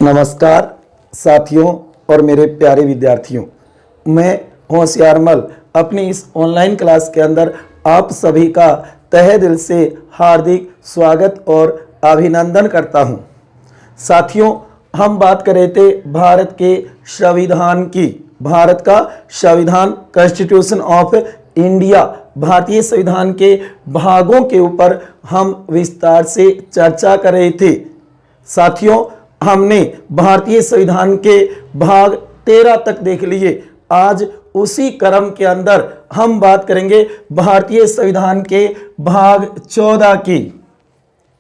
नमस्कार साथियों और मेरे प्यारे विद्यार्थियों, मैं होशियारमल अपनी इस ऑनलाइन क्लास के अंदर आप सभी का तहे दिल से हार्दिक स्वागत और अभिनंदन करता हूं। साथियों, हम बात कर रहे थे भारत के संविधान की। भारत का संविधान, कॉन्स्टिट्यूशन ऑफ इंडिया, भारतीय संविधान के भागों के ऊपर हम विस्तार से चर्चा कर रहे थे। साथियों, हमने भारतीय संविधान के भाग 13 तक देख लिए। आज उसी क्रम के अंदर हम बात करेंगे भारतीय संविधान के भाग 14 की।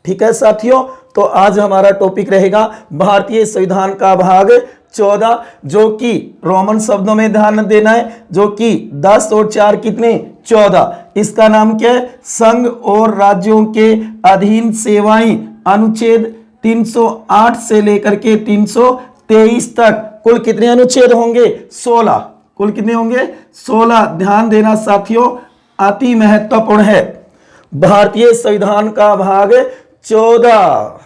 ठीक है साथियों, तो आज हमारा टॉपिक रहेगा भारतीय संविधान का भाग 14, जो कि रोमन शब्दों में ध्यान देना है, जो कि 10 और 4 कितने 14। इसका नाम क्या है? संघ और राज्यों के अधीन सेवाएं, अनुच्छेद 308 से लेकर के 323 तक कुल कितने अनुच्छेद होंगे? 16। कुल कितने होंगे? 16। ध्यान देना साथियों, अति महत्वपूर्ण है। भारतीय संविधान का भाग 14,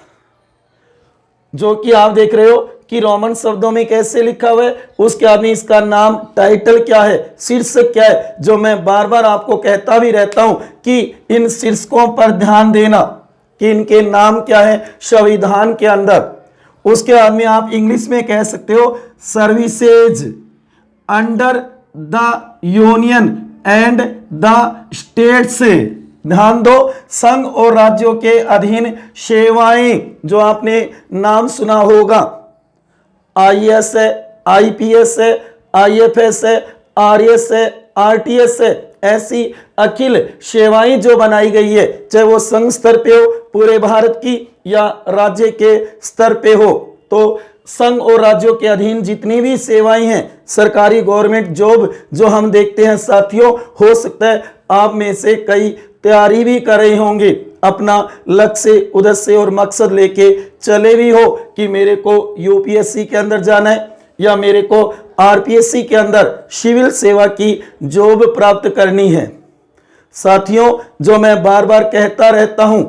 जो कि आप देख रहे हो कि रोमन शब्दों में कैसे लिखा हुआ है। उसके बाद में इसका नाम, टाइटल क्या है, शीर्षक क्या है, जो मैं बार बार आपको कहता भी रहता हूं कि इन शीर्षकों पर ध्यान देना कि इनके नाम क्या है संविधान के अंदर। उसके बाद में आप इंग्लिश में कह सकते हो services under the union and the states. ध्यान दो, संघ और राज्यों के अधीन सेवाएं, जो आपने नाम सुना होगा, आईएएस है, आईपीएस है, आईएफएस है, आरएस है, आरटीएस है, ऐसी अखिल सेवाएं जो बनाई गई है, चाहे वो संघ स्तर पे हो पूरे भारत की या राज्य के स्तर पे हो, तो संघ और राज्यों के अधीन जितनी भी सेवाएं हैं, सरकारी गवर्नमेंट जॉब जो हम देखते हैं साथियों, हो सकता है आप में से कई तैयारी भी कर रहे होंगे, अपना लक्ष्य, उद्देश्य और मकसद लेके चले भी हो कि मेरे को यूपीएससी के अंदर जाना है या मेरे को आरपीएससी के अंदर सिविल सेवा की जॉब प्राप्त करनी है। साथियों, जो मैं बार बार कहता रहता हूं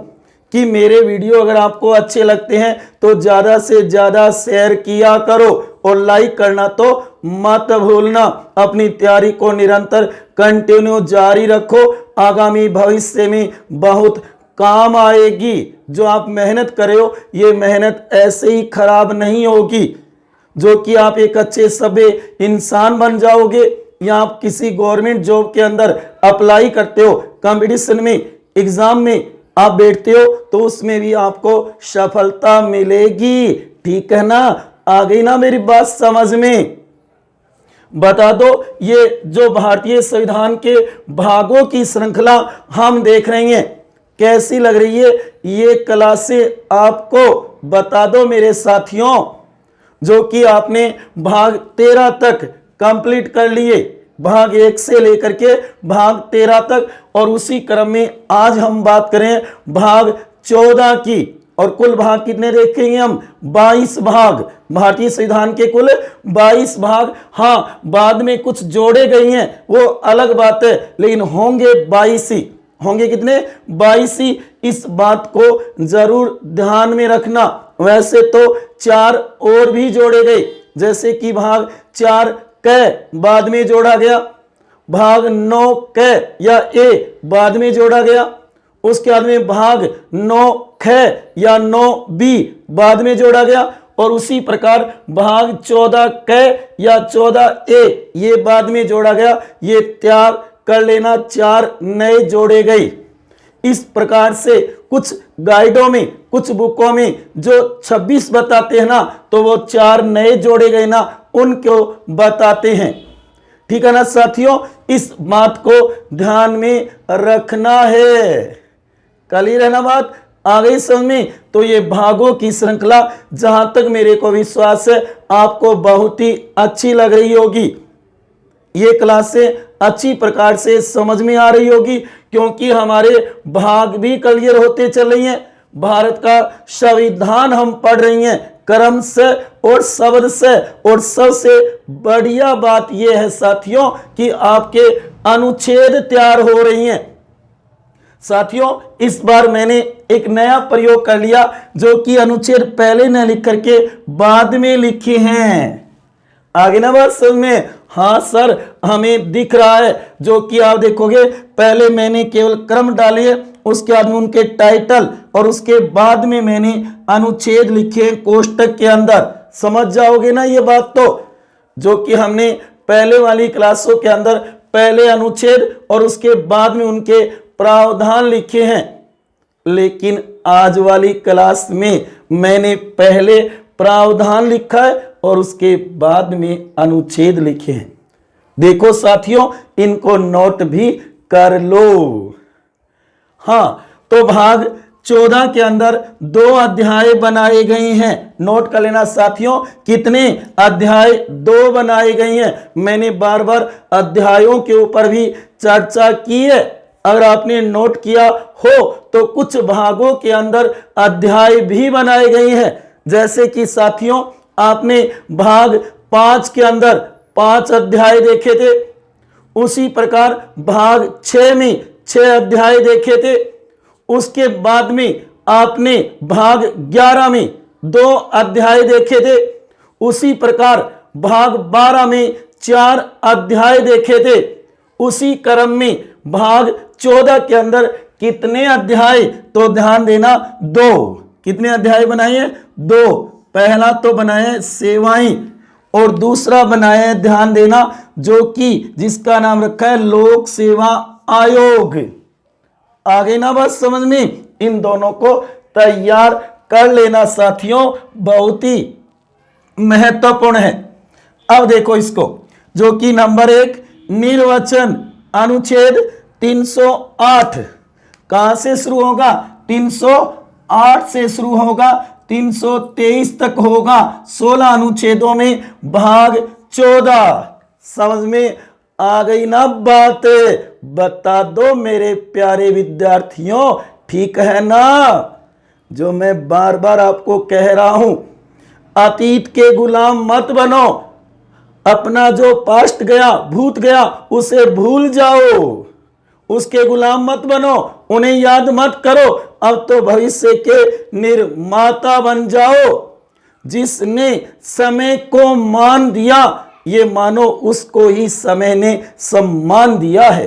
कि मेरे वीडियो अगर आपको अच्छे लगते हैं तो ज्यादा से ज्यादा शेयर किया करो और लाइक करना तो मत भूलना। अपनी तैयारी को निरंतर कंटिन्यू जारी रखो, आगामी भविष्य में बहुत काम आएगी। जो आप मेहनत कर रहे हो, ये मेहनत ऐसे ही खराब नहीं होगी, जो कि आप एक अच्छे सभ्य इंसान बन जाओगे या आप किसी गवर्नमेंट जॉब के अंदर अप्लाई करते हो, कंपटीशन में, एग्जाम में आप बैठते हो, तो उसमें भी आपको सफलता मिलेगी। ठीक है ना? आ गई ना मेरी बात समझ में? बता दो, ये जो भारतीय संविधान के भागों की श्रृंखला हम देख रहे हैं, कैसी लग रही है ये क्लासें आपको? बता दो मेरे साथियों, जो कि आपने भाग 13 तक कंप्लीट कर लिए, भाग 1 से लेकर के भाग 13 तक, और उसी क्रम में आज हम बात करें भाग 14 की। और कुल भाग कितने देखेंगे हम? 22 भाग। भारतीय संविधान के कुल 22 भाग। हाँ, बाद में कुछ जोड़े गए हैं, वो अलग बात है, लेकिन होंगे 22 ही। होंगे कितने? 22 ही। इस बात को जरूर ध्यान में रखना। वैसे तो 4 और भी जोड़े गए, जैसे कि भाग 4 क बाद में जोड़ा गया, भाग 9 क या ए बाद में जोड़ा गया, उसके बाद में भाग 9 ख या 9 बी बाद में जोड़ा गया, और उसी प्रकार भाग 14 क या 14 ए ये बाद में जोड़ा गया। ये त्याग कर लेना, 4 नए जोड़े गए। इस प्रकार से कुछ गाइडों में, कुछ बुकों में जो 26 बताते हैं ना, तो वो 4 नए जोड़े गए ना, उनको बताते हैं। ठीक है ना साथियों? इस बात को ध्यान में रखना है। क्लियर है ना बात? आ गई समझ में? तो ये भागों की श्रृंखला, जहां तक मेरे को विश्वास है, आपको बहुत ही अच्छी लग रही होगी। ये क्लासें अच्छी प्रकार से समझ में आ रही होगी, क्योंकि हमारे भाग भी क्लियर होते चल रही हैं। भारत का संविधान हम पढ़ रही हैं क्रम से और शब्द से, और सबसे बढ़िया बात यह है साथियों कि आपके अनुच्छेद तैयार हो रही हैं। साथियों इस बार मैंने एक नया प्रयोग कर लिया, जो कि अनुच्छेद पहले न लिख करके बाद में लिखे हैं। आगे ना बात समझ में? हाँ सर, हमें दिख रहा है, जो कि आप देखोगे पहले मैंने केवल क्रम डाले, उसके बाद में उनके टाइटल, और उसके बाद में मैंने अनुच्छेद लिखे कोष्टक के अंदर। समझ जाओगे ना ये बात? तो जो कि हमने पहले वाली क्लासों के अंदर पहले अनुच्छेद और उसके बाद में उनके प्रावधान लिखे हैं, लेकिन आज वाली क्लास में मैंने पहले प्रावधान लिखा है और उसके बाद में अनुच्छेद लिखे हैं। देखो साथियों, इनको नोट भी कर लो। हाँ, तो भाग 14 के अंदर 2 अध्याय बनाए गए हैं। नोट कर लेना साथियों, कितने अध्याय? 2 बनाए गए हैं। मैंने बार बार अध्यायों के ऊपर भी चर्चा की है। अगर आपने नोट किया हो तो कुछ भागों के अंदर अध्याय भी बनाए गए हैं। जैसे कि साथियों आपने भाग 5 के अंदर 5 अध्याय देखे थे, उसी प्रकार भाग 6 में 6 अध्याय देखे थे। उसके बाद में आपने भाग 11 में 2 अध्याय देखे थे। उसी प्रकार भाग 12 में 4 अध्याय देखे थे। उसी क्रम में भाग 14 के अंदर कितने अध्याय? तो ध्यान देना, 2। कितने अध्याय बनाए हैं? 2। पहला तो बनाए सेवाएं और दूसरा बनाए, ध्यान देना, जो कि जिसका नाम रखा है लोक सेवा आयोग। आगे ना बस समझ में? इन दोनों को तैयार कर लेना साथियों, बहुत ही महत्वपूर्ण है। अब देखो इसको, जो कि नंबर 1 निर्वचन अनुच्छेद 308 कहां से शुरू होगा? 308 से शुरू होगा, 323 तक होगा। 16 अनुच्छेदों में भाग 14। समझ में आ गई ना बात? बता दो मेरे प्यारे विद्यार्थियों, ठीक है ना? जो मैं बार बार आपको कह रहा हूं, अतीत के गुलाम मत बनो। अपना जो पास्ट गया, भूत गया, उसे भूल जाओ। उसके गुलाम मत बनो, उन्हें याद मत करो। अब तो भविष्य के निर्माता बन जाओ। जिसने समय को मान दिया, ये मानो उसको ही समय ने सम्मान दिया है।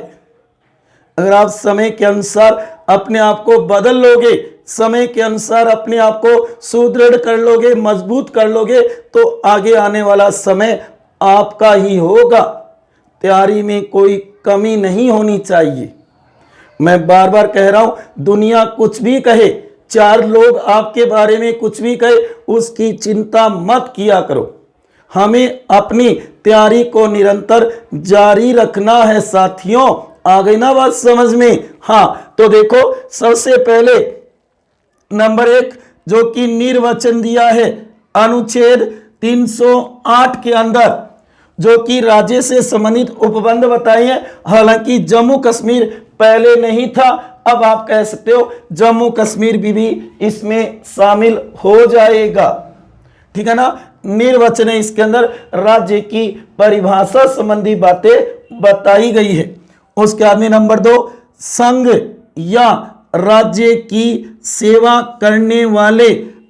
अगर आप समय के अनुसार अपने आप को बदल लोगे, समय के अनुसार अपने आप को सुदृढ़ कर लोगे, मजबूत कर लोगे, तो आगे आने वाला समय आपका ही होगा। तैयारी में कोई कमी नहीं होनी चाहिए। मैं बार बार कह रहा हूं, दुनिया कुछ भी कहे, 4 लोग आपके बारे में कुछ भी कहे, उसकी चिंता मत किया करो। हमें अपनी तैयारी को निरंतर जारी रखना है साथियों। आ गई ना बात समझ में? हाँ, तो देखो सबसे पहले नंबर 1 जो कि निर्वचन दिया है अनुच्छेद 308 के अंदर, जो कि राज्य से संबंधित उपबंध बताई है। हालांकि जम्मू कश्मीर पहले नहीं था, अब आप कह सकते हो जम्मू कश्मीर भी इसमें शामिल हो जाएगा। ठीक है ना? निर्वचन है, इसके अंदर राज्य की परिभाषा संबंधी बातें बताई गई है। उसके बाद में नंबर 2 संघ या राज्य की सेवा करने वाले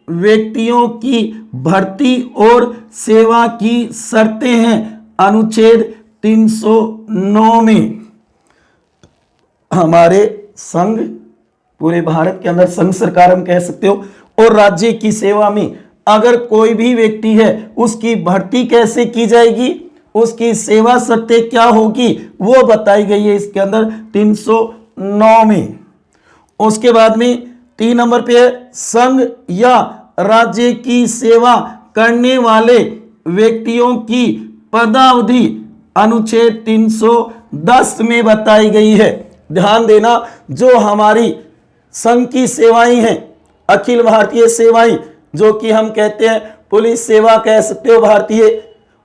व्यक्तियों की भर्ती और सेवा की शर्तें हैं अनुच्छेद 309 में। हमारे संघ, पूरे भारत के अंदर संघ सरकार हम कह सकते हो, और राज्य की सेवा में अगर कोई भी व्यक्ति है, उसकी भर्ती कैसे की जाएगी, उसकी सेवा शर्तें क्या होगी, वो बताई गई है इसके अंदर 309 में। उसके बाद में 3 नंबर पे है संघ या राज्य की सेवा करने वाले व्यक्तियों की पदावधि अनुच्छेद 310 में बताई गई है। ध्यान देना, जो हमारी संघ की सेवाएं हैं, अखिल भारतीय सेवाएं, जो कि हम कहते हैं पुलिस सेवा कह सकते हो,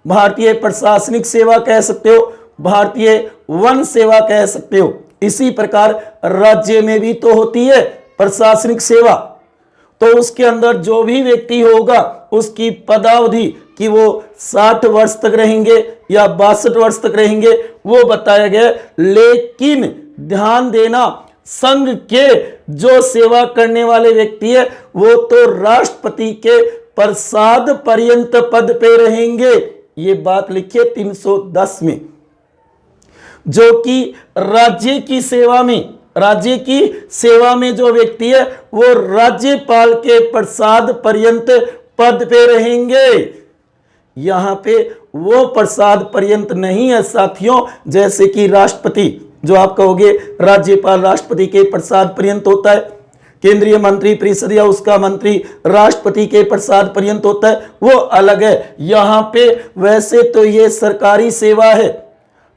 भारतीय प्रशासनिक सेवा कह सकते हो, भारतीय वन सेवा कह सकते हो। इसी प्रकार राज्य में भी तो होती है प्रशासनिक सेवा। तो उसके अंदर जो भी व्यक्ति होगा, उसकी पदावधि कि वो 60 वर्ष तक रहेंगे या 62 वर्ष तक रहेंगे, वो बताया गया। लेकिन ध्यान देना, संघ के जो सेवा करने वाले व्यक्ति है वो तो राष्ट्रपति के प्रसाद पर्यंत पद पे रहेंगे। ये बात लिखिए 310 में। जो कि राज्य की सेवा में जो व्यक्ति है वो राज्यपाल के प्रसाद पर्यंत पद पे रहेंगे। यहां पे वो प्रसाद पर्यंत नहीं है साथियों, जैसे कि राष्ट्रपति, जो आप कहोगे राज्यपाल राष्ट्रपति के प्रसाद पर्यंत होता है, केंद्रीय मंत्री परिषद या उसका मंत्री राष्ट्रपति के प्रसाद पर्यंत होता है, वो अलग है। यहां पे वैसे तो ये सरकारी सेवा है,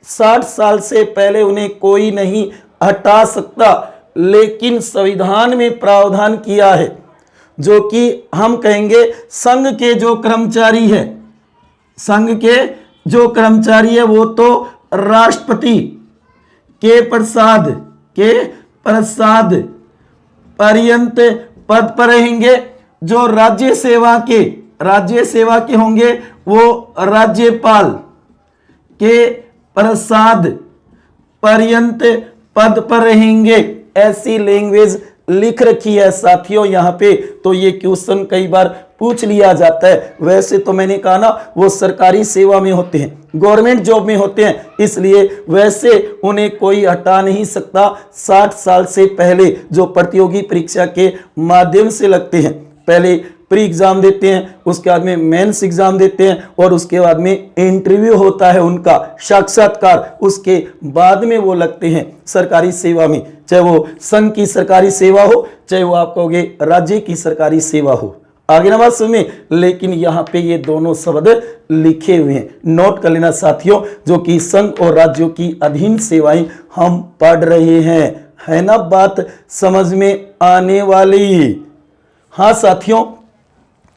60 साल से पहले उन्हें कोई नहीं हटा सकता, लेकिन संविधान में प्रावधान किया है जो कि हम कहेंगे संघ के जो कर्मचारी है, संघ के जो कर्मचारी है वो तो राष्ट्रपति के प्रसाद पर्यंत पद पर रहेंगे। जो राज्य सेवा के होंगे वो राज्यपाल के प्रसाद पर्यंत पद पर रहेंगे। ऐसी लैंग्वेज लिख रखी है साथियों यहां पे। तो ये क्वेश्चन कई बार पूछ लिया जाता है। वैसे तो मैंने कहा ना वो सरकारी सेवा में होते हैं, गवर्नमेंट जॉब में होते हैं, इसलिए वैसे उन्हें कोई हटा नहीं सकता। 60 साल से पहले जो प्रतियोगी परीक्षा के माध्यम से लगते हैं, पहले प्री एग्जाम देते हैं, उसके बाद में मेंस एग्जाम देते हैं और उसके बाद में इंटरव्यू होता है उनका साक्षात्कार, उसके बाद में वो लगते हैं सरकारी सेवा में, चाहे वो संघ की सरकारी सेवा हो, चाहे वो आप कहोगे राज्य की सरकारी सेवा हो। आगे ना बात सुनिए, लेकिन यहाँ पे ये दोनों शब्द लिखे हुए हैं, नोट कर लेना साथियों, जो कि संघ और राज्यों की अधीन सेवाएं हम पढ़ रहे हैं। है ना बात समझ में आने वाली? हाँ साथियों,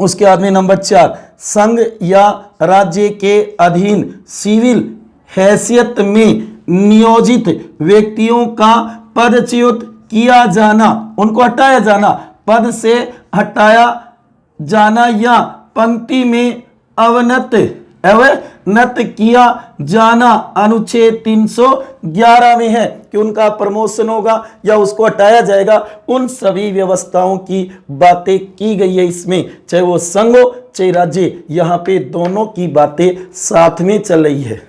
उसके बाद में नंबर 4, संघ या राज्य के अधीन सिविल हैसियत में नियोजित व्यक्तियों का पदच्युत किया जाना, उनको हटाया जाना, पद से हटाया जाना या पंक्ति में अवनत किया जाना अनुच्छेद 311 में है कि उनका प्रमोशन होगा या उसको हटाया जाएगा। उन सभी व्यवस्थाओं की बातें की गई है इसमें, चाहे वो संघ हो चाहे राज्य, यहाँ पे दोनों की बातें साथ में चल रही है।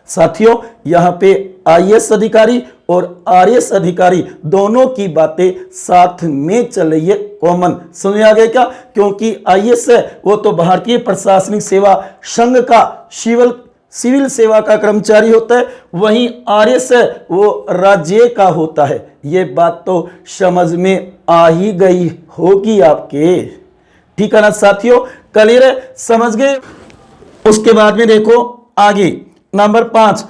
साथियों यहाँ पे आईएएस अधिकारी और आरएएस अधिकारी दोनों की बातें साथ में चल रही है, कॉमन। समझ आ गया क्या? क्योंकि आईएएस है वो तो भारतीय प्रशासनिक सेवा संघ का सिविल सेवा का कर्मचारी होता है, वहीं आरएएस है वो राज्य का होता है। ये बात तो समझ में आ ही गई होगी आपके, ठीक है ना साथियों? क्लियर है, समझ गए? उसके बाद में देखो आगे नंबर 5,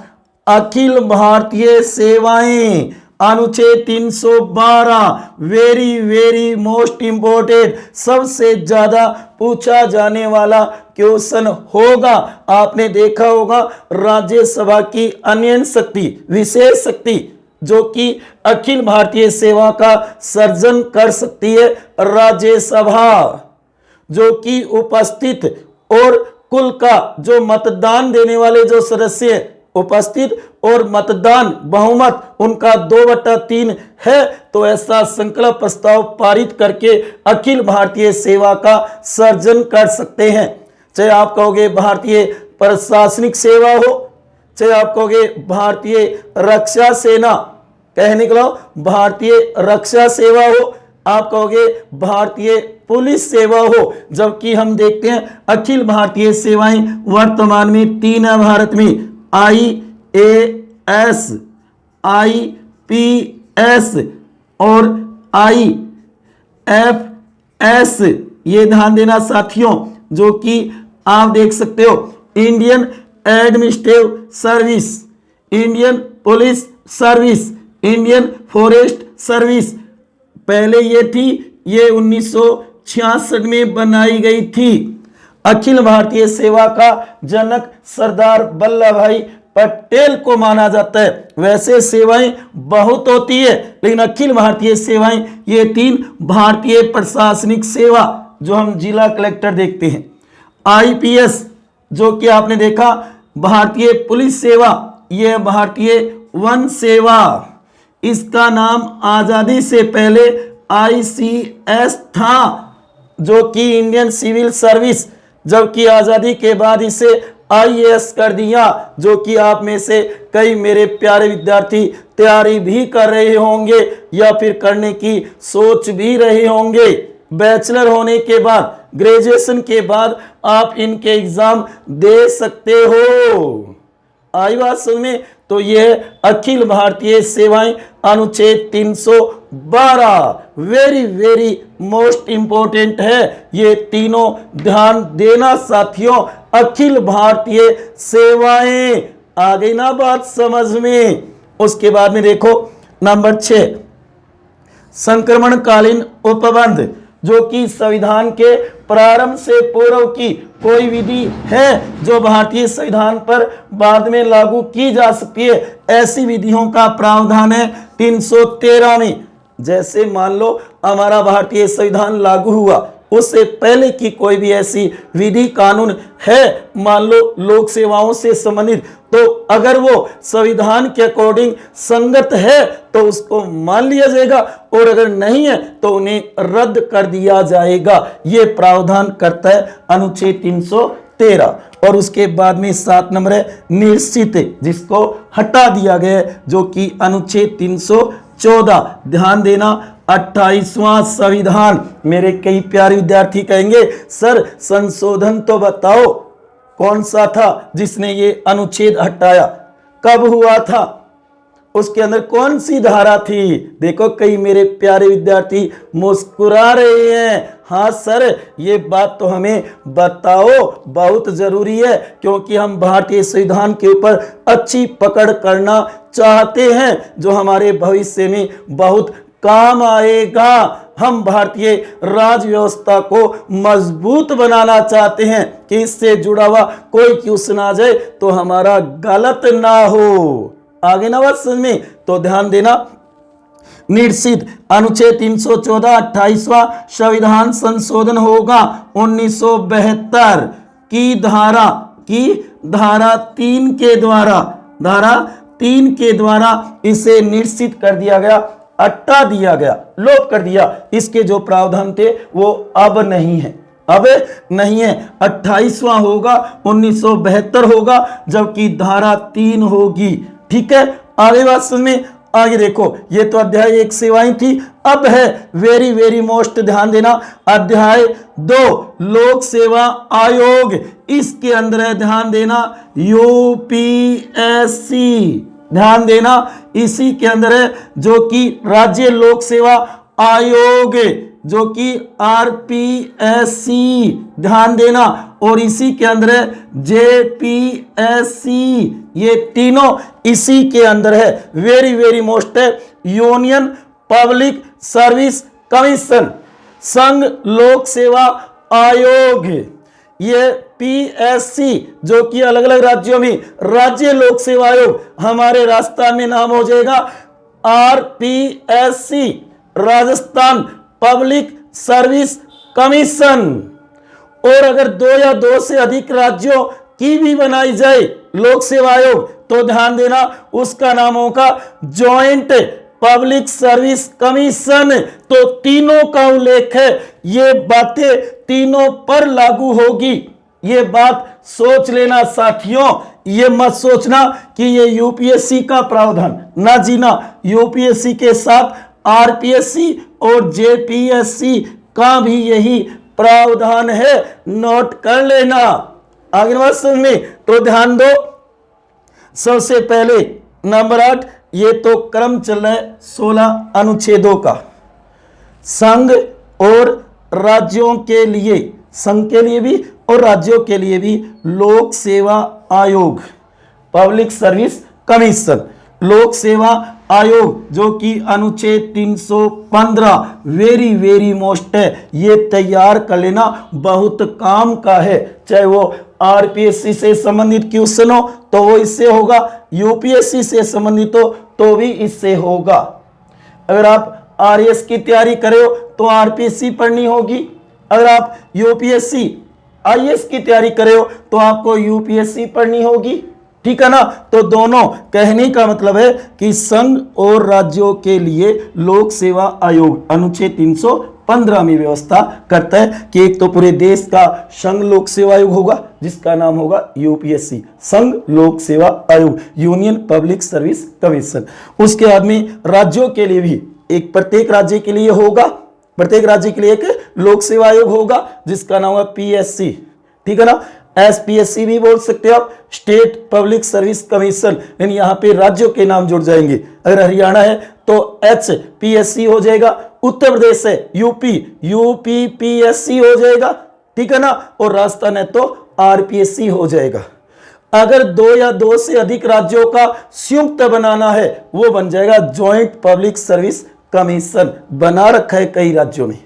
अखिल भारतीय सेवाएं अनुच्छेद 312, वेरी मोस्ट इंपोर्टेंट, सबसे ज्यादा पूछा जाने वाला क्वेश्चन होगा। आपने देखा होगा राज्यसभा की अन्य शक्ति, विशेष शक्ति जो कि अखिल भारतीय सेवा का सर्जन कर सकती है, राज्यसभा, जो कि उपस्थित और कुल का जो मतदान देने वाले जो सदस्य उपस्थित और मतदान बहुमत उनका 2/3 है, तो ऐसा संकल्प प्रस्ताव पारित करके अखिल भारतीय सेवा का सर्जन कर सकते हैं। चाहे आप कहोगे भारतीय प्रशासनिक सेवा हो, चाहे आप कहोगे भारतीय रक्षा सेना, कहने के लिए भारतीय रक्षा सेवा हो, आप कहोगे भारतीय पुलिस सेवा हो, जबकि हम देखते हैं अखिल भारतीय सेवाएं वर्तमान में 3 है भारत में, IAS, IPS और IFS। ये ध्यान देना साथियों, जो कि आप देख सकते हो Indian administrative service, Indian police service, Indian forest service. पहले ये थी, ये 1966 में बनाई गई थी। अखिल भारतीय सेवा का जनक सरदार वल्लभ भाई पटेल को माना जाता है। वैसे सेवाएं बहुत होती है, लेकिन अखिल भारतीय सेवाएं ये 3, भारतीय प्रशासनिक सेवा जो हम जिला कलेक्टर देखते हैं, IPS जो कि आपने देखा भारतीय पुलिस सेवा, ये भारतीय वन सेवा, इसका नाम आजादी से पहले ICS था, जो कि इंडियन सिविल सर्विस, जबकि आजादी के बाद इसे IAS कर दिया, जो कि आप में से कई मेरे प्यारे विद्यार्थी तैयारी भी कर रहे होंगे या फिर करने की सोच भी रहे होंगे। बैचलर होने के बाद, ग्रेजुएशन के बाद आप इनके एग्जाम दे सकते हो। आई बात समझ में? तो यह अखिल भारतीय सेवाएं अनुच्छेद 312 वेरी वेरी मोस्ट इंपॉर्टेंट है। ये तीनों ध्यान देना साथियों, अखिल भारतीय सेवाएं। आ गई ना बात समझ में? उसके बाद में देखो नंबर 6, संक्रमणकालीन उपबंध, जो कि संविधान के प्रारंभ से पूर्व की कोई विधि है जो भारतीय संविधान पर बाद में लागू की जा सकती है। ऐसी विधियों का प्रावधान है 313 में। जैसे मान लो हमारा भारतीय संविधान लागू हुआ, उससे पहले की कोई भी ऐसी विधि कानून है, मान लो लोक सेवाओं से संबंधित, तो अगर वो संविधान के अकॉर्डिंग संगत है तो उसको मान लिया जाएगा, और अगर नहीं है तो उन्हें रद्द कर दिया जाएगा। ये प्रावधान करता है अनुच्छेद 313। और उसके बाद में 7 नंबर है निश्चित, जिसको हटा दिया गया है, जो कि अनुच्छेद 314। ध्यान देना, 28वां संविधान। मेरे कई प्यारे विद्यार्थी कहेंगे सर संशोधन तो बताओ, कौन सा था जिसने ये अनुच्छेद हटाया, कब हुआ था, उसके अंदर कौन सी धारा थी? देखो कई मेरे प्यारे विद्यार्थी मुस्कुरा रहे हैं। हाँ सर, ये बात तो हमें बताओ, बहुत जरूरी है, क्योंकि हम भारतीय संविधान के ऊपर अच्छी पकड़ करना चाहते हैं, जो हमारे भविष्य में बहुत काम आएगा। हम भारतीय राज व्यवस्था को मजबूत बनाना चाहते हैं कि इससे जुड़ा हुआ कोई क्वेश्चन आ जाए तो हमारा गलत ना हो। आगे ना बात समझ में? तो ध्यान देना, निश्चित अनुच्छेद 314 28वां संविधान संशोधन होगा 1972 की धारा 3 के द्वारा इसे निश्चित कर दिया गया, हटा दिया गया, लोप कर दिया। इसके जो प्रावधान थे वो अब नहीं है, 28वां होगा, 1972 होगा, जबकि धारा 3 होगी। ठीक है, आगे बात समझ में? आगे देखो, ये तो अध्याय 1 सेवाएं थी। अब है वेरी वेरी मोस्ट, ध्यान देना, अध्याय 2 लोक सेवा आयोग। इसके अंदर है, ध्यान देना, UPSC, ध्यान देना, इसी के अंदर है जो कि राज्य लोक सेवा आयोग, जो कि RPSC, ध्यान देना, और इसी के अंदर है JPSC। ये तीनों इसी के अंदर है। वेरी वेरी मोस्ट है यूनियन पब्लिक सर्विस कमीशन, संघ लोक सेवा आयोग। ये PSC, जो कि अलग अलग राज्यों में राज्य लोक सेवा आयोग, हमारे राजस्थान में नाम हो जाएगा RPSC, Rajasthan public service commission. और अगर 2 या 2 से अधिक राज्यों की भी बनाई जाए लोक सेवा आयोग, तो ध्यान देना उसका नाम होगा जॉइंट पब्लिक सर्विस कमीशन। तो तीनों का उल्लेख है, ये बातें तीनों पर लागू होगी। ये बात सोच लेना साथियों, ये मत सोचना कि ये UPSC का प्रावधान, ना जीना, UPSC के साथ RPSC और JPSC का भी यही प्रावधान है, नोट कर लेना। आगे बात समझ में? तो ध्यान दो, सबसे पहले नंबर 8, ये तो क्रम चल रहा है 16 अनुच्छेदों का। संघ और राज्यों के लिए, संघ के लिए भी और राज्यों के लिए भी लोक सेवा आयोग, पब्लिक सर्विस कमीशन, लोक सेवा आयोग, जो कि अनुच्छेद 315 वेरी वेरी मोस्ट है। ये तैयार कर लेना, बहुत काम का है। चाहे वो RPSC से संबंधित क्वेश्चन हो तो वो इससे होगा, UPSC से संबंधित हो तो भी इससे होगा। अगर आप RAS की तैयारी करे हो तो RPSC पढ़नी होगी। अगर आप UPSC IAS की तैयारी करे हो तो आपको UPSC पढ़नी होगी। ठीक है ना। तो दोनों कहने का मतलब है कि संघ और राज्यों के लिए लोक सेवा आयोग अनुच्छेद 315 में व्यवस्था करता है कि एक तो पूरे देश का संघ लोक सेवा आयोग होगा जिसका नाम होगा यूपीएससी, संघ लोक सेवा आयोग, यूनियन पब्लिक सर्विस कमीशन। उसके बाद में राज्यों के लिए भी एक, प्रत्येक राज्य के लिए होगा, प्रत्येक राज्य के लिए एक लोक सेवा आयोग होगा जिसका नाम होगा पीएससी, ठीक है ना। एसपीएससी भी बोल सकते हो आप, स्टेट पब्लिक सर्विस कमीशन, यानी यहाँ पे राज्यों के नाम जुड़ जाएंगे। अगर हरियाणा है तो एचपीएससी हो जाएगा, उत्तर प्रदेश है यूपीपीएससी हो जाएगा, ठीक है ना, और राजस्थान है तो आरपीएससी हो जाएगा। अगर दो या दो से अधिक राज्यों का संयुक्त बनाना है वो बन जाएगा ज्वाइंट पब्लिक सर्विस कमीशन, बना रखा है कई राज्यों में।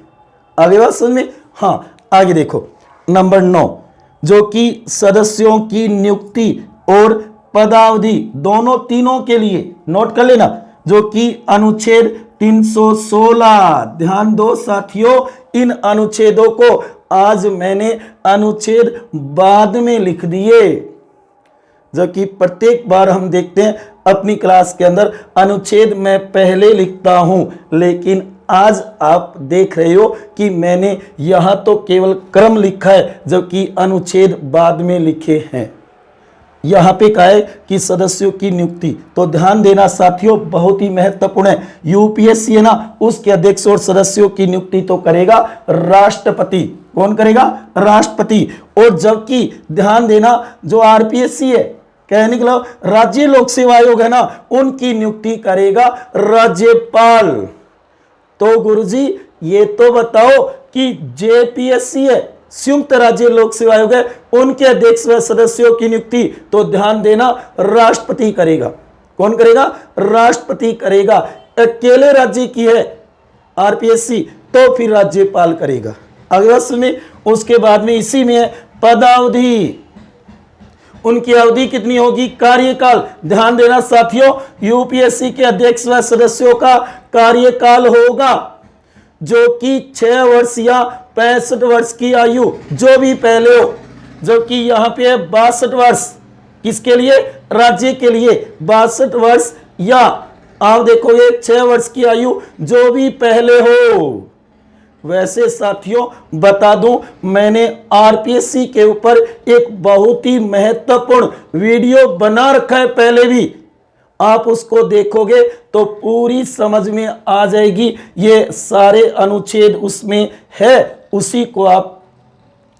आगे बात समझ में। हाँ आगे देखो नंबर 9, जो कि सदस्यों की नियुक्ति और पदावधि दोनों तीनों के लिए, नोट कर लेना, जो कि अनुच्छेद 316, ध्यान दो साथियों, इन अनुच्छेदों को आज मैंने अनुच्छेद बाद में लिख दिए, जबकि प्रत्येक बार हम देखते हैं अपनी क्लास के अंदर अनुच्छेद मैं पहले लिखता हूं, लेकिन आज आप देख रहे हो कि मैंने यहां तो केवल क्रम लिखा है जबकि अनुच्छेद बाद में लिखे हैं। यहां पे कहा है कि सदस्यों की नियुक्ति, तो ध्यान देना साथियों बहुत ही महत्वपूर्ण है। यूपीएससी है ना, उसके अध्यक्ष और सदस्यों की नियुक्ति तो करेगा राष्ट्रपति। कौन करेगा? राष्ट्रपति। और जबकि ध्यान देना जो आरपीएससी है, कहने के लिए राज्य लोक सेवा आयोग है ना, उनकी नियुक्ति करेगा राज्यपाल। तो गुरुजी ये तो बताओ कि जेपीएससी है, संयुक्त राज्य लोक सेवा आयोग है, उनके अध्यक्ष व सदस्यों की नियुक्ति तो ध्यान देना राष्ट्रपति करेगा। कौन करेगा? राष्ट्रपति करेगा। अकेले राज्य की है आरपीएससी तो फिर राज्यपाल करेगा। अगला में उसके बाद में इसी में है पदावधि, उनकी अवधि कितनी होगी? कार्यकाल। ध्यान देना साथियों, यूपीएससी के अध्यक्ष व सदस्यों का कार्यकाल होगा जो कि 6 वर्ष या 65 वर्ष की आयु, जो भी पहले हो, जो कि यहाँ पे है 62 वर्ष, किसके लिए? राज्य के लिए 62 वर्ष, या आप देखो ये 6 वर्ष की आयु जो भी पहले हो। वैसे साथियों बता दूं, मैंने आरपीएससी के ऊपर एक बहुत ही महत्वपूर्ण वीडियो बना रखा है पहले भी, आप उसको देखोगे तो पूरी समझ में आ जाएगी। ये सारे अनुच्छेद उसमें है, उसी को आप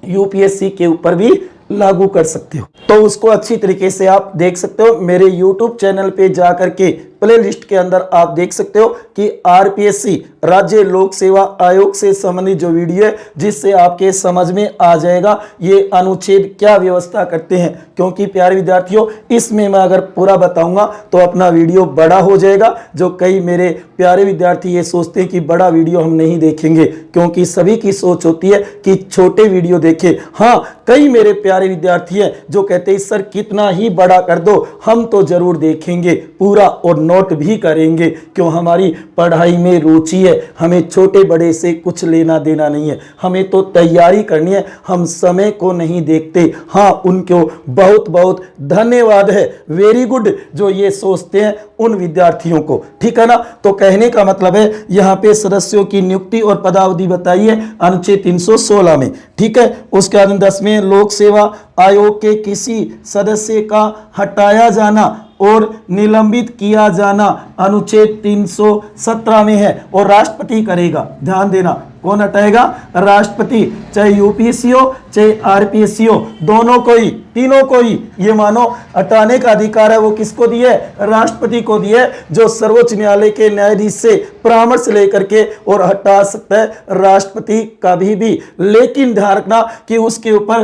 यूपीएससी के ऊपर भी लागू कर सकते हो। तो उसको अच्छी तरीके से आप देख सकते हो। मेरे YouTube चैनल पे जाकर के प्लेलिस्ट के अंदर आप देख सकते हो कि आरपीएससी राज्य लोक सेवा आयोग से संबंधित जो वीडियो है, जिससे आपके समझ में आ जाएगा ये अनुच्छेद क्या व्यवस्था करते हैं। क्योंकि प्यारे विद्यार्थियों, इसमें मैं अगर पूरा बताऊंगा तो अपना वीडियो बड़ा हो जाएगा। जो कई मेरे प्यारे विद्यार्थी ये सोचते हैं कि बड़ा वीडियो हम नहीं देखेंगे, क्योंकि सभी की सोच होती है कि छोटे वीडियो देखें। हाँ, कई मेरे प्यारे विद्यार्थी हैं जो कहते हैं सर कितना ही बड़ा कर दो, हम तो जरूर देखेंगे पूरा और नोट भी करेंगे, क्यों? हमारी पढ़ाई में रुचि है, हमें छोटे बड़े से कुछ लेना देना नहीं है, हमें तो तैयारी करनी है, हम समय को नहीं देखते। हाँ, उनको बहुत बहुत धन्यवाद है, वेरी गुड, जो ये सोचते हैं उन विद्यार्थियों को, ठीक है ना। तो कहने का मतलब है यहाँ पे सदस्यों की नियुक्ति और पदावधि बताइए अनुच्छेद 316 में, ठीक है। उसके बाद 10वें लोक सेवा आयोग के किसी सदस्य का हटाया जाना और निलंबित किया जाना अनुच्छेद 317 में है और राष्ट्रपति करेगा। ध्यान देना, कौन हटाएगा? राष्ट्रपति। चाहे यूपीएससी हो चाहे आरपीएससी हो, दोनों को ही, तीनों को ही ये मानो हटाने का अधिकार है वो किसको दिया है? राष्ट्रपति को दिया है, जो सर्वोच्च न्यायालय के न्यायाधीश से परामर्श लेकर के और हटा सकता है राष्ट्रपति कभी भी। लेकिन ध्यान रखना कि उसके ऊपर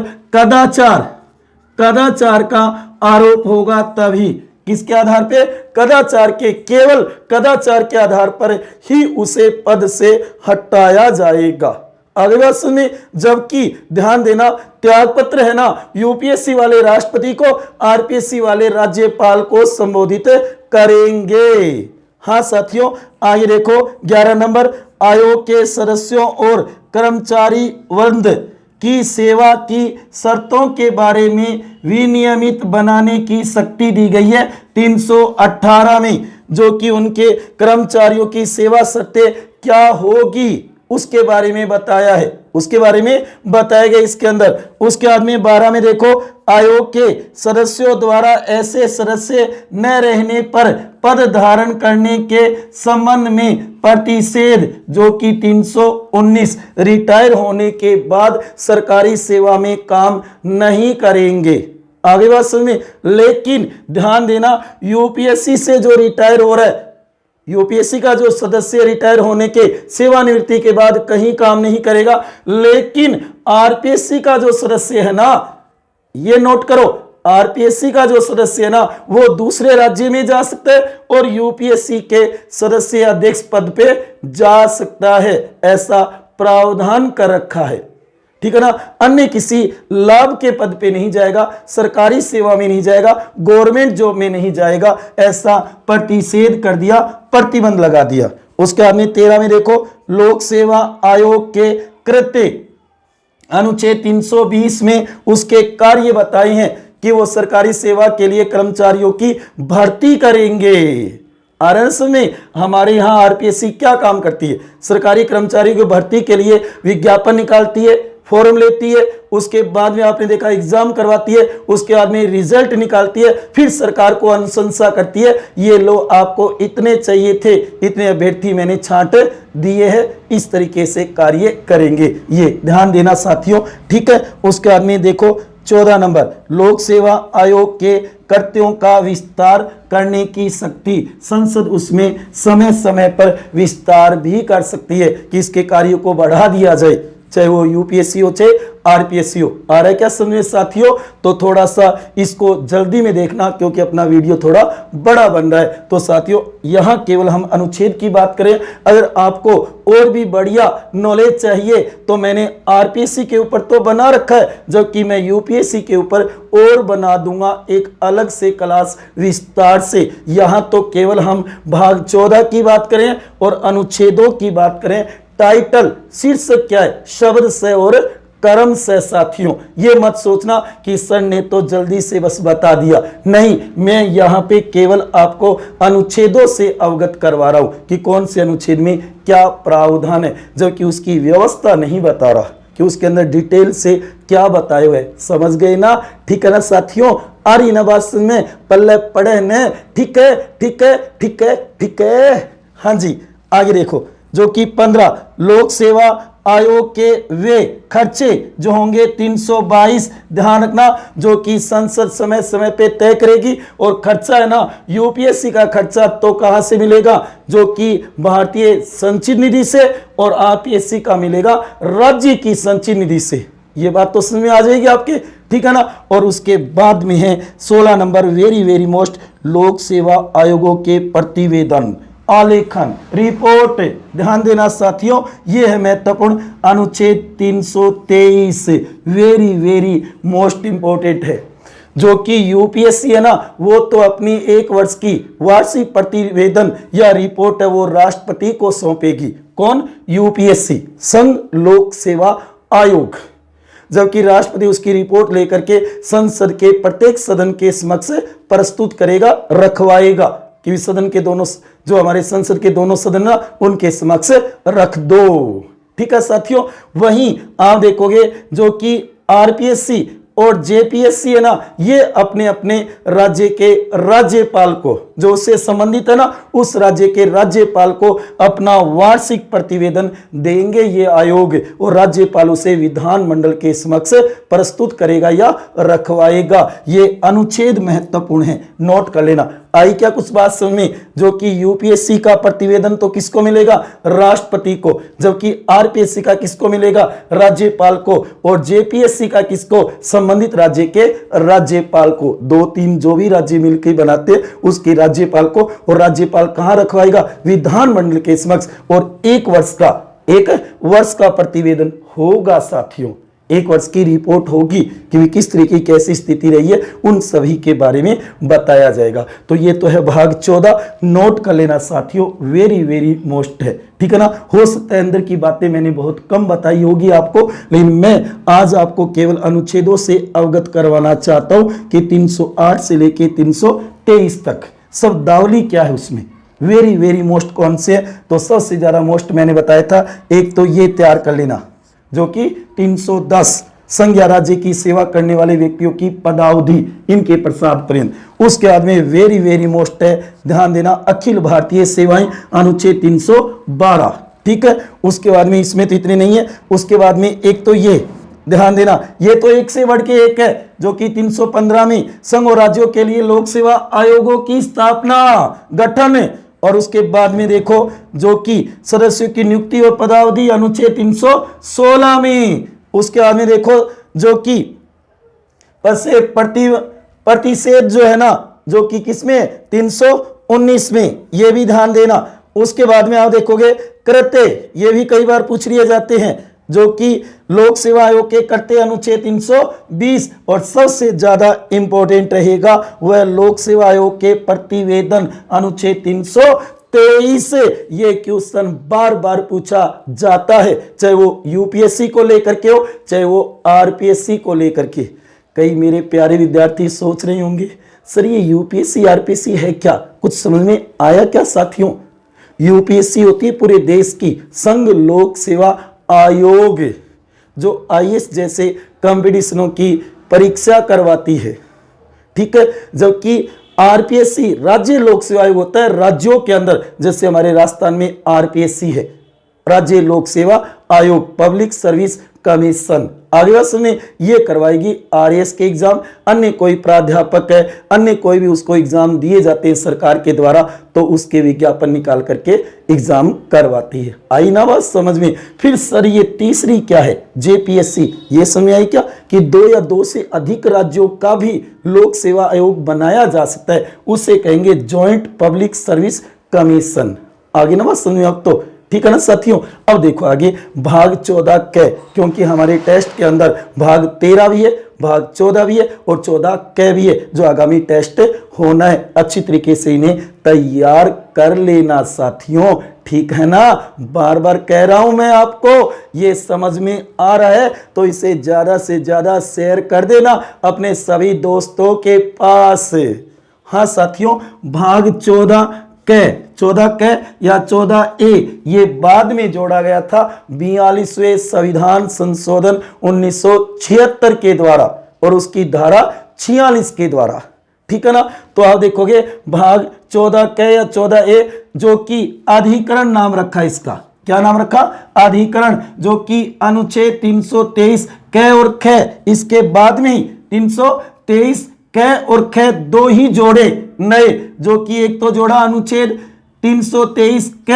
कदाचार का आरोप होगा तभी। किसके आधार पे? कदाचार के, केवल कदाचार के आधार पर ही उसे पद से हटाया जाएगा। अगली बात सुनिए, जबकि ध्यान देना त्यागपत्र है ना, यूपीएससी वाले राष्ट्रपति को, आरपीएससी वाले राज्यपाल को संबोधित करेंगे। हाँ साथियों, आगे देखो 11 नंबर, आयोग के सदस्यों और कर्मचारी वृंद की सेवा की शर्तों के बारे में विनियमित बनाने की शक्ति दी गई है 318 में, जो कि उनके कर्मचारियों की सेवा शर्तें क्या होगी उसके बारे में बताया है, उसके बारे में बताया गया इसके अंदर। उसके बाद में 12 में देखो, आयोग के सदस्यों द्वारा ऐसे सदस्य न रहने पर पद धारण करने के संबंध में प्रतिषेध, जो कि 319 रिटायर होने के बाद सरकारी सेवा में काम नहीं करेंगे। आगे बात समझ में, लेकिन ध्यान देना, यूपीएससी से जो रिटायर हो रहा है, यूपीएससी का जो सदस्य रिटायर होने के सेवानिवृत्ति के बाद कहीं काम नहीं करेगा, लेकिन आरपीएससी का जो सदस्य है ना, ये नोट करो, आरपीएससी का जो सदस्य है ना वो दूसरे राज्य में जा सकता है और यूपीएससी के सदस्य अध्यक्ष पद पे जा सकता है, ऐसा प्रावधान कर रखा है। ठीक है ना, अन्य किसी लाभ के पद पे नहीं जाएगा, सरकारी सेवा में नहीं जाएगा, गवर्नमेंट जॉब में नहीं जाएगा, ऐसा प्रतिषेध कर दिया, प्रतिबंध लगा दिया। उसके बाद में 13 में देखो, लोक सेवा आयोग के कृत्य अनुच्छेद 320 में उसके कार्य बताए हैं कि वो सरकारी सेवा के लिए कर्मचारियों की भर्ती करेंगे। आरएस में हमारे यहाँ आरपीएससी क्या काम करती है, सरकारी कर्मचारियों की भर्ती के लिए विज्ञापन निकालती है, फॉर्म लेती है, उसके बाद में आपने देखा एग्जाम करवाती है, उसके बाद में रिजल्ट निकालती है, फिर सरकार को अनुशंसा करती है, ये लो आपको इतने चाहिए थे, इतने अभ्यर्थी मैंने छांट दिए हैं, इस तरीके से कार्य करेंगे, ये ध्यान देना साथियों। ठीक है, उसके बाद में देखो 14 नंबर, लोक सेवा आयोग के कर्तव्यों का विस्तार करने की शक्ति, संसद उसमें समय समय पर विस्तार भी कर सकती है कि इसके कार्यों को बढ़ा दिया जाए, चाहे वो यूपीएससी हो चाहे आरपीएससी हो। आ रहा है क्या समझ में साथियों? तो थोड़ा सा इसको जल्दी में देखना क्योंकि अपना वीडियो थोड़ा बड़ा बन रहा है। तो साथियों यहाँ केवल हम अनुच्छेद की बात करें, अगर आपको और भी बढ़िया नॉलेज चाहिए तो मैंने आरपीएससी के ऊपर तो बना रखा है, जबकि मैं यूपीएससी के ऊपर और बना दूंगा एक अलग से क्लास विस्तार से। यहाँ तो केवल हम भाग 14 की बात करें और अनुच्छेदों की बात करें, टाइटल शीर्षक क्या है, शब्द से और कर्म से। साथियों ये मत सोचना कि सर ने तो जल्दी से बस बता दिया, नहीं, मैं यहाँ पे केवल आपको अनुच्छेदों से अवगत करवा रहा हूं कि कौन से अनुच्छेद में क्या प्रावधान है, जबकि उसकी व्यवस्था नहीं बता रहा कि उसके अंदर डिटेल से क्या बताए हुए। समझ गए ना? ठीक है ना साथियों? आ रही ना बात में? पल्ले पड़े न? ठीक है, ठीक है, ठीक है, ठीक है। हाँ जी, आगे देखो, जो कि 15 लोक सेवा आयोग के वे खर्चे जो होंगे 322, ध्यान रखना, जो कि संसद समय समय पे तय करेगी। और खर्चा है ना, यूपीएससी का खर्चा तो कहां से मिलेगा, जो कि भारतीय संचित निधि से, और आरपीएससी का मिलेगा राज्य की संचित निधि से। ये बात तो समझ में आ जाएगी आपके, ठीक है ना? और उसके बाद में है 16 नंबर, वेरी वेरी मोस्ट, लोक सेवा आयोगों के प्रतिवेदन, आलेखन, रिपोर्ट। ध्यान देना साथियों, यह है महत्वपूर्ण अनुच्छेद 323, वेरी वेरी मोस्ट इंपॉर्टेंट है, जो कि यूपीएससी है ना वो तो अपनी 1 वर्ष की वार्षिक प्रतिवेदन या रिपोर्ट है वो राष्ट्रपति को सौंपेगी। कौन? यूपीएससी, संघ लोक सेवा आयोग। जबकि राष्ट्रपति उसकी रिपोर्ट लेकर के संसद के प्रत्येक सदन के समक्ष प्रस्तुत करेगा, रखवाएगा कि सदन के दोनों, जो हमारे संसद के दोनों सदन ना, उनके समक्ष रख दो। ठीक है साथियों? वहीं आप देखोगे जो कि आरपीएससी और जेपीएससी है ना, ये अपने अपने राज्य के राज्यपाल को, जो उससे संबंधित है ना, उस राज्य के राज्यपाल को अपना वार्षिक प्रतिवेदन देंगे ये आयोग, और राज्यपाल उसे विधानमंडल के समक्ष प्रस्तुत करेगा या रखवाएगा। ये अनुच्छेद महत्वपूर्ण है, नोट कर लेना। आई क्या कुछ बात समझ में? जो कि यूपीएससी का प्रतिवेदन तो किसको मिलेगा? राष्ट्रपति को, जबकि आरपीएससी का किसको मिलेगा? राज्यपाल को, और जेपीएससी का किसको? संबंधित राज्य के राज्यपाल को। 2-3 जो भी राज्य मिलकर बनाते उसके राज्यपाल को, और राज्यपाल कहां रखवाएगा? विधानमंडल के समक्ष। और 1 वर्ष का प्रतिवेदन होगा साथियों, 1 वर्ष की रिपोर्ट होगी कि किस तरीके की कैसी स्थिति रही है, उन सभी के बारे में बताया जाएगा। तो ये तो है भाग 14, नोट कर लेना साथियों, वेरी वेरी मोस्ट है, ठीक है ना। हो सकता है अंदर की बातें मैंने बहुत कम बताई होगी आपको, लेकिन मैं आज आपको केवल अनुच्छेदों से अवगत करवाना चाहता हूं कि 308 से लेके 323 तक शब्दावली क्या है उसमें, वेरी वेरी मोस्ट कौन से है। तो सबसे ज्यादा मोस्ट मैंने बताया था, एक तो ये तैयार कर लेना जो कि 310 संघ या राज्य की सेवा करने वाले व्यक्तियों की पदावधि इनके प्रसाद पर्यंत। उसके बाद में वेरी वेरी मोस्ट है, ध्यान देना, अखिल भारतीय सेवाएं अनुच्छेद 312, ठीक है। उसके बाद में इसमें तो इतने नहीं है, उसके बाद में एक तो ये ध्यान देना, ये तो एक से बढ़ के एक है जो कि 315 में संघ और राज्यों के लिए लोक सेवा आयोगों की स्थापना गठन, और उसके बाद में देखो जो कि सदस्यों की नियुक्ति और पदावधि अनुच्छेद 316 में। उसके बाद में देखो जो कि प्रतिषेध जो है ना, जो कि किसमें 319 में, ये भी ध्यान देना। उसके बाद में आप देखोगे कृत्य, ये भी कई बार पूछ लिए जाते हैं, जो कि लोक सेवा आयोग के कर्तव्य अनुच्छेद 320, और सबसे ज्यादा इंपॉर्टेंट रहेगा वह लोक सेवा आयोग के प्रतिवेदन अनुच्छेद 323। ये क्वेश्चन बार बार पूछा जाता है, चाहे वो यूपीएससी को लेकर के हो, चाहे वो आरपीएससी को लेकर के। कई मेरे प्यारे विद्यार्थी सोच रहे होंगे सर ये यूपीएससी आरपीएससी है क्या, कुछ समझ में आया क्या साथियों। यूपीएससी होती है पूरे देश की संघ लोक सेवा आयोग, जो आईएएस जैसे कंपटीशनों की परीक्षा करवाती है, ठीक है। जबकि आरपीएससी राज्य लोक सेवा आयोग होता है राज्यों के अंदर, जैसे हमारे राजस्थान में आरपीएससी है, राज्य लोक सेवा आयोग, पब्लिक सर्विस कमीशन। अगले वर्ष में ये करवाएगी आरएएस के एग्जाम। अन्य कोई प्राध्यापक है, अन्य कोई भी उसको एग्जाम दिए जाते हैं सरकार के द्वारा, तो उसके विज्ञापन निकाल करके एग्जाम करवाती है। आई ना बात समझ में। फिर सर ये तीसरी क्या है, जेपीएससी, ये समझ आई क्या कि 2 या 2 से अधिक राज्यों का भी लोक सेवा आयोग बनाया जा सकता है, उसे कहेंगे ज्वाइंट पब्लिक सर्विस कमीशन। आगे ना बात समझ में अब तो, ठीक है ना साथियों। अब देखो आगे भाग 14 क, क्योंकि हमारे टेस्ट के अंदर भाग 13 भी है, भाग 14 भी है और 14 क भी है, जो आगामी टेस्ट होना है। अच्छी तरीके से इन्हें तैयार कर लेना साथियों, ठीक है ना। बार बार कह रहा हूं मैं आपको, ये समझ में आ रहा है तो इसे ज्यादा से ज्यादा शेयर कर देना अपने सभी दोस्तों के पास। हाँ साथियों, भाग 14 क या 14A ये बाद में जोड़ा गया था 42वें संविधान संशोधन 1976 के द्वारा और उसकी धारा 46 के द्वारा, ठीक है ना। तो आप देखोगे भाग 14 क या 14A जो कि अधिकरण नाम रखा, इसका क्या नाम रखा, अधिकरण, जो कि अनुच्छेद 323 क और ख, इसके बाद में ही 323 क और ख दो ही जोड़े नए, जो कि एक तो जोड़ा अनुच्छेद 323 क,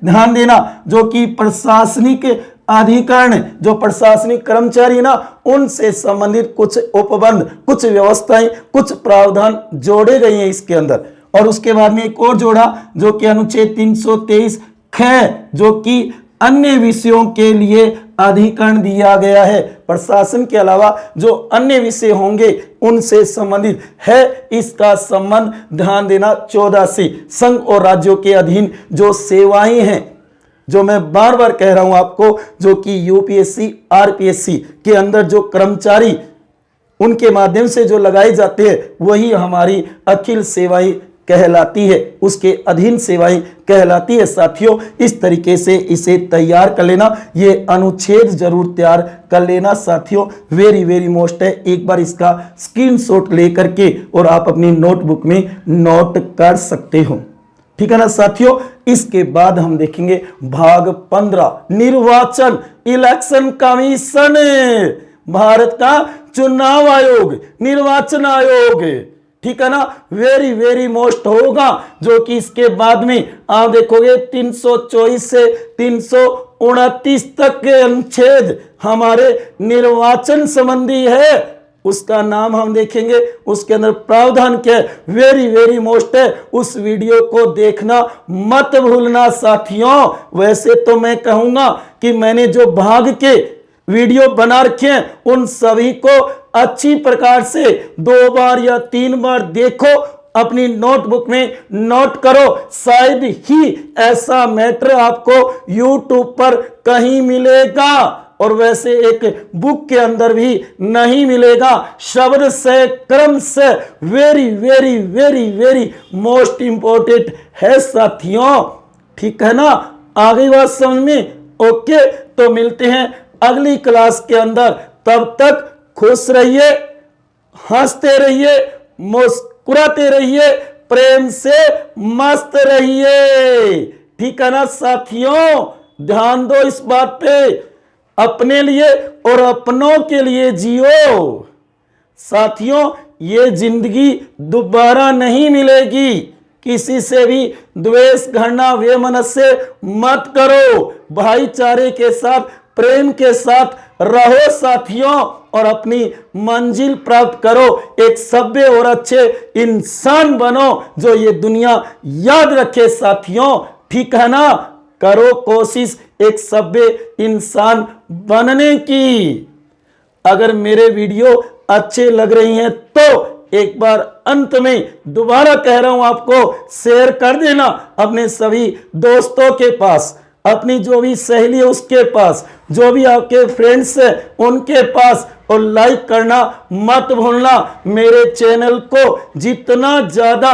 ध्यान देना, जो कि प्रशासनिक अधिकरण, जो प्रशासनिक कर्मचारी ना उनसे संबंधित कुछ उपबंध, कुछ व्यवस्थाएं, कुछ प्रावधान जोड़े गए हैं इसके अंदर। और उसके बाद में एक और जोड़ा जो कि अनुच्छेद 323 ख, जो कि अन्य विषयों के लिए अधिकरण दिया गया है, प्रशासन के अलावा जो अन्य विषय होंगे उनसे संबंधित है। इसका संबंध ध्यान देना 14 से संघ और राज्यों के अधीन जो सेवाएं हैं, जो मैं बार बार कह रहा हूं आपको, जो कि यूपीएससी आरपीएससी के अंदर जो कर्मचारी उनके माध्यम से जो लगाए जाते हैं वही हमारी अखिल सेवाएं कहलाती है, उसके अधीन सेवाएं कहलाती है साथियों। इस तरीके से इसे तैयार कर लेना, ये अनुच्छेद जरूर तैयार कर लेना साथियों, वेरी वेरी मोस्ट है। एक बार इसका स्क्रीनशॉट लेकर के और आप अपनी नोटबुक में नोट कर सकते हो, ठीक है ना साथियों। इसके बाद हम देखेंगे भाग 15 निर्वाचन, इलेक्शन कमीशन, भारत का चुनाव आयोग, निर्वाचन आयोग, ठीक है ना, वेरी वेरी मोस्ट होगा, जो कि इसके बाद में आप देखोगे 324 से 329 तक के अनुच्छेद हमारे निर्वाचन संबंधी है, उसका नाम हम देखेंगे, उसके अंदर प्रावधान क्या है, वेरी वेरी मोस्ट है। उस वीडियो को देखना मत भूलना साथियों। वैसे तो मैं कहूंगा कि मैंने जो भाग के वीडियो बना रखे हैं उन सभी को अच्छी प्रकार से 2 बार या 3 बार देखो, अपनी नोटबुक में नोट करो। शायद ही ऐसा मैटर आपको YouTube पर कहीं मिलेगा, और वैसे एक बुक के अंदर भी नहीं मिलेगा। शब्द से क्रम से very very very very most important है साथियों, ठीक है ना। आगे बात समझ में? ओके, तो मिलते हैं अगली क्लास के अंदर। तब तक खुश रहिए, हंसते रहिए, मुस्कुराते रहिए, प्रेम से मस्त रहिए, ठीक है ना साथियों। ध्यान दो इस बात पे, अपने लिए और अपनों के लिए जियो साथियों। ये जिंदगी दोबारा नहीं मिलेगी। किसी से भी द्वेष, घृणा, वैमनस्य मत करो। भाईचारे के साथ, प्रेम के साथ रहो साथियों, और अपनी मंजिल प्राप्त करो। एक सभ्य और अच्छे इंसान बनो जो ये दुनिया याद रखे साथियों, ठीक है ना। करो कोशिश एक सभ्य इंसान बनने की। अगर मेरे वीडियो अच्छे लग रही हैं तो एक बार अंत में दोबारा कह रहा हूं आपको, शेयर कर देना अपने सभी दोस्तों के पास, अपनी जो भी सहेली है उसके पास, जो भी आपके फ्रेंड्स है उनके पास, और लाइक करना मत भूलना। मेरे चैनल को जितना ज्यादा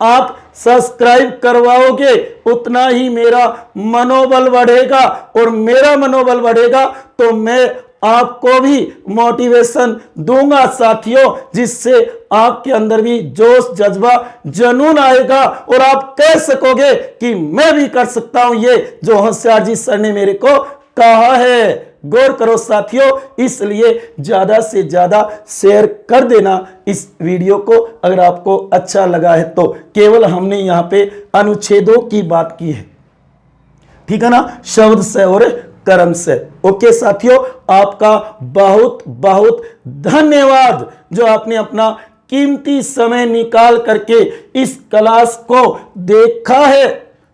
आप सब्सक्राइब करवाओगे उतना ही मेरा मनोबल बढ़ेगा, और मेरा मनोबल बढ़ेगा तो मैं आपको भी मोटिवेशन दूंगा साथियों, जिससे आपके अंदर भी जोश, जज्बा, जुनून आएगा, और आप कह सकोगे कि मैं भी कर सकता हूं ये जो होशियार जी सर ने मेरे को कहा है। गौर करो साथियों, इसलिए ज्यादा से ज्यादा शेयर कर देना इस वीडियो को, अगर आपको अच्छा लगा है तो। केवल हमने यहां पे अनुच्छेदों की बात की है, ठीक है ना, शब्द से और कर्म से। ओके साथियों, आपका बहुत बहुत धन्यवाद जो आपने अपना कीमती समय निकाल करके इस क्लास को देखा है,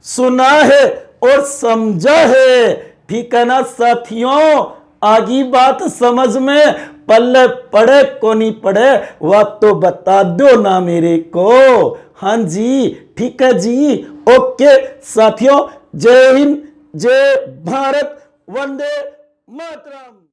सुना है और समझा है, ठीक है ना साथियों। आगे बात समझ में पल्ले पड़े को नहीं पड़े वह तो बता दो ना मेरे को। हाँ जी, ठीक है जी। ओके साथियों, जय हिंद, जय भारत, वंदे मातरम।